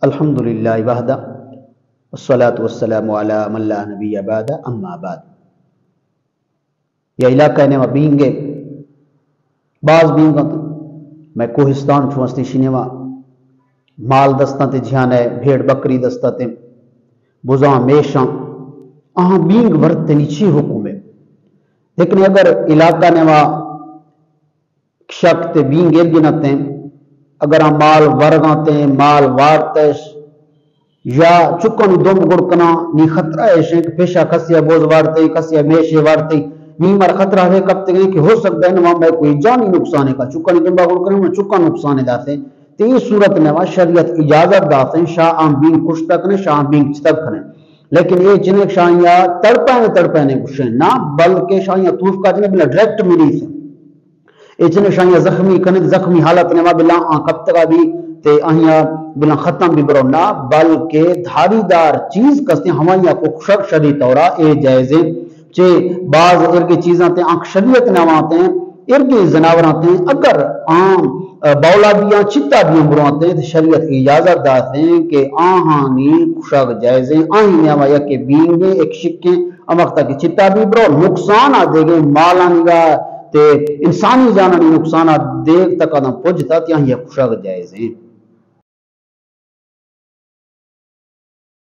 الحمدللہ وحدہ والصلاة والسلام علی من لا نبی بعد اما بعد. یہ علاقہ نے بینگے بعض بینگا میں کوہستان چھوستی شنیوا مال دستا تے جھانے بھیڑ بکری دستا تے بزاں میشاں اہاں بینگ ورتے نیچی حکم ہے. لیکن اگر علاقہ نے شک تے بینگ ارگنتے اگر ہم مال ورگاتے مال وارتش یا چکن دوم گڑکنا نی خطرہ ہے کہ پیشہ کسیا بوز وارتے کسیا میشے وارتے نی مر خطرہ ہے کب تک کہ ہو سکتا ہے نوام میں کوئی جانی نقصانے کا چکن دمبا گڑکنا میں چکن نقصانے داتے تو یہ صورت میں شریعت اجازت داتے شاہ آم بین کچھ تک نے شاہ آم بین چتک کھنے. لیکن یہ جنہیں شاہیاں تڑپانے کچھ ہیں نہ بلکہ شاہیاں توف کا جنہیں بلا ڈریکٹ ملی سے اچنے شاہیاں زخمی کنے زخمی حالت نے بلا کب تک بھی تے اہیاں بلا ختم بھی برو نہ بلکہ دھاری دار چیز کستے ہمائیاں کو شک شدی طورا اے جائزے چے بعض ارگی چیزاں تے آنکھ شریعت نواتے ہیں ارگی زناوراتے ہیں اگر عام بولا دیاں چتا دیاں برواتے ہیں تو شریعت کی اجازت داتے ہیں کہ آہانی شک جائزے آہی نوا یا کہ بینگے ایک شکیں امختہ کی چتا بھی برو نقصان آ دے گے مالا نگاہ تے انسانی جانانی نقصانات دیکھ تک آدم پوجھتا تیاں یہ خوشک جائز ہیں.